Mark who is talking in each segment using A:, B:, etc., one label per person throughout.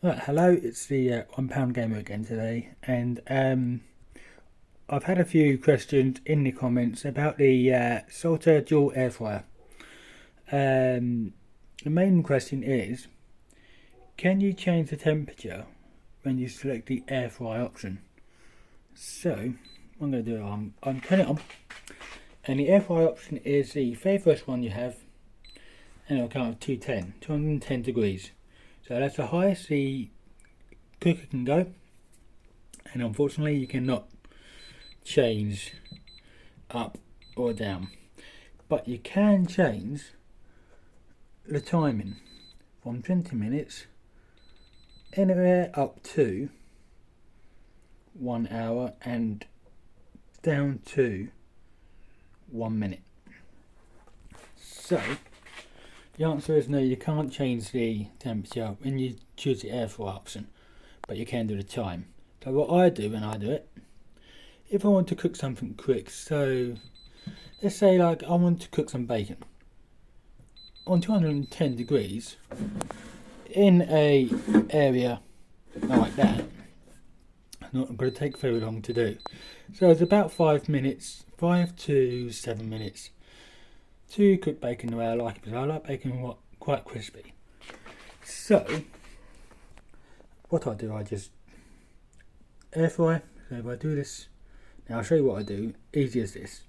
A: Right, hello, it's the £1 Gamer again today, and I've had a few questions in the comments about the Salter dual air fryer. The main question is, can you change the temperature when you select the air fry option? So, what I'm going to do, I'm turning it on, and the air fry option is the very first one you have, and it'll count to 210 degrees. So that's the highest the cooker can go, and unfortunately you cannot change up or down, but you can change the timing from 20 minutes anywhere up to 1 hour and down to 1 minute. So the answer is no, you can't change the temperature when you choose the air fry option, but you can do the time. So what I do when I do it, if I want to cook something quick, so let's say like I want to cook some bacon on 210 degrees in a area like that, it's not going to take very long to do. So it's about 5 minutes, 5 to 7 minutes to cook bacon the way I like it, because I like bacon quite crispy. So what I do, I just air fry. So if I do this, now I'll show you what I do, easy as this.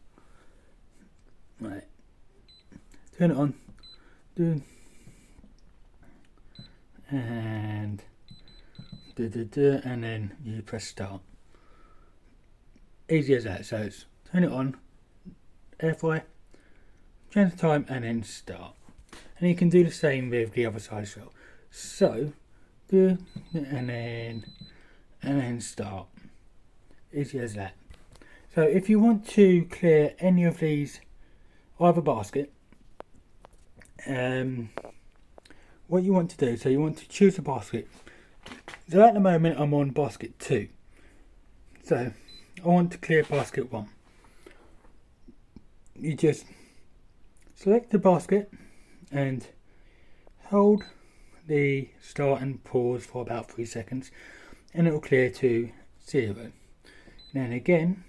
A: Right, turn it on, and then you press start. Easy as that. So it's turn it on, air fry, change the time, and then start. And you can do the same with the other side as well. So do and then start. Easy as that. So if you want to clear any of these out of a basket, what you want to do, so you want to choose a basket. So at the moment I'm on basket 2. So I want to clear basket 1. You just select the basket and hold the start and pause for about 3 seconds, and it will clear to 0. Then again,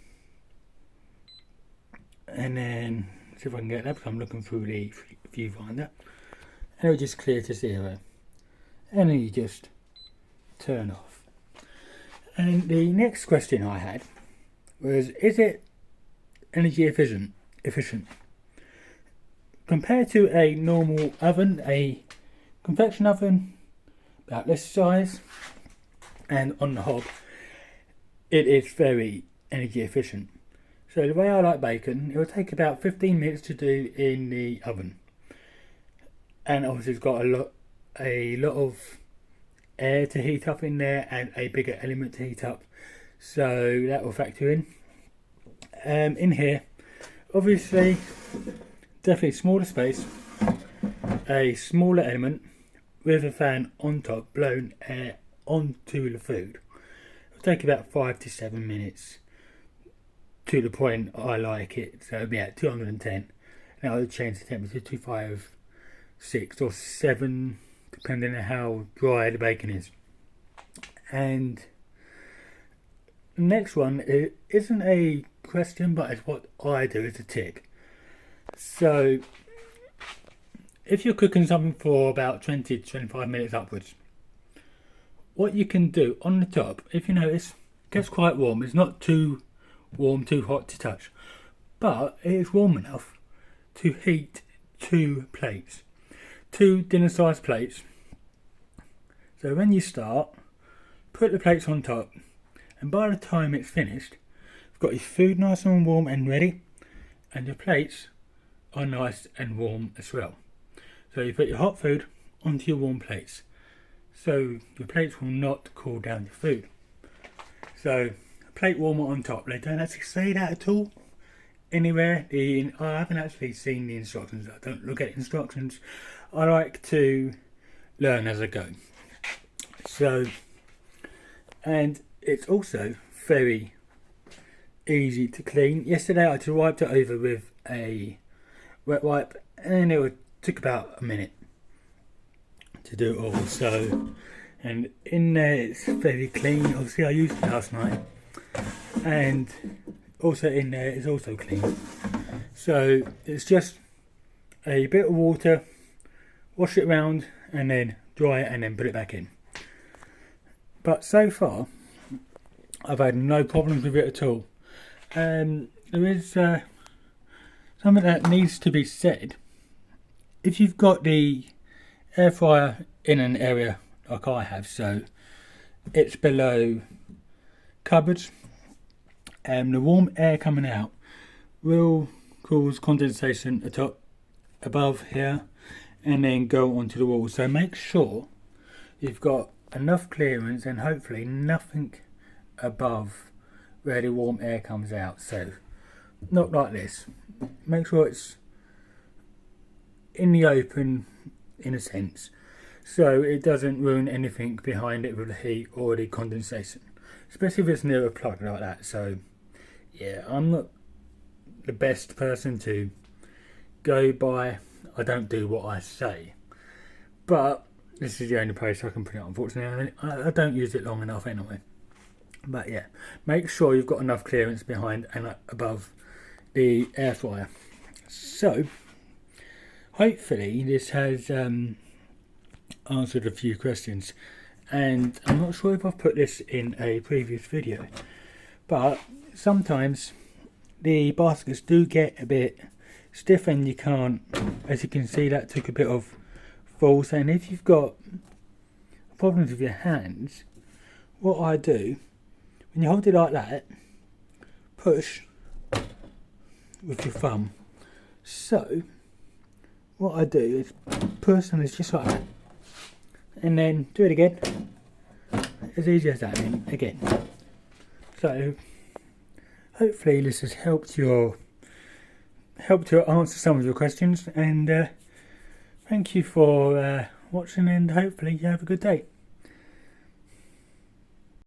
A: and then see if I can get that, because I'm looking through the viewfinder, and it will just clear to 0, and then you just turn off. And the next question I had was, is it energy efficient? Compared to a normal oven, a convection oven about this size, and on the hob, it is very energy efficient. So the way I like bacon, it will take about 15 minutes to do in the oven, and obviously it's got a lot of air to heat up in there and a bigger element to heat up, so that will factor in. In here, obviously, definitely smaller space, a smaller element with a fan on top, blowing air onto the food. It'll take about 5 to 7 minutes to the point I like it. So it'll be at 210. Now I'll change the temperature to 5, 6 or 7, depending on how dry the bacon is. And the next one isn't a question, but it's what I do, it's a tick. So if you're cooking something for about 20 to 25 minutes upwards, what you can do on the top, if you notice, it gets quite warm. It's not too warm, too hot to touch, but it is warm enough to heat 2 plates, 2 dinner sized plates. So when you start, put the plates on top, and by the time it's finished, you've got your food nice and warm and ready, and your plates are nice and warm as well. So you put your hot food onto your warm plates, so your plates will not cool down your food. So plate warmer on top. They don't actually say that at all anywhere. I haven't actually seen the instructions. I don't look at instructions. I like to learn as I go. So, and it's also very easy to clean. Yesterday I just wiped it over with a wet wipe, and it took about a minute to do it all. So and in there it's very clean. Obviously I used it last night, and also in there it's also clean. So it's just a bit of water, wash it around and then dry it and then put it back in. But so far I've had no problems with it at all. There is something that needs to be said. If you've got the air fryer in an area like I have, so it's below cupboards, and the warm air coming out will cause condensation atop above here and then go onto the wall. So make sure you've got enough clearance and hopefully nothing above where the warm air comes out. So not like this. Make sure it's in the open in a sense, so it doesn't ruin anything behind it with the heat or the condensation, especially if it's near a plug like that. So yeah, I'm not the best person to go by. I don't do what I say, but this is the only place I can put it, unfortunately. I don't use it long enough anyway. But yeah, make sure you've got enough clearance behind and above the air fryer. So hopefully this has answered a few questions, and I'm not sure if I've put this in a previous video, but sometimes the baskets do get a bit stiff and you can't, as you can see, that took a bit of force. And if you've got problems with your hands, what I do, when you hold it like that, push with your thumb. So what I do is push, and it's just like that, and then do it again, as easy as that, and then again. So hopefully this has helped to answer some of your questions, and thank you for watching, and hopefully you have a good day.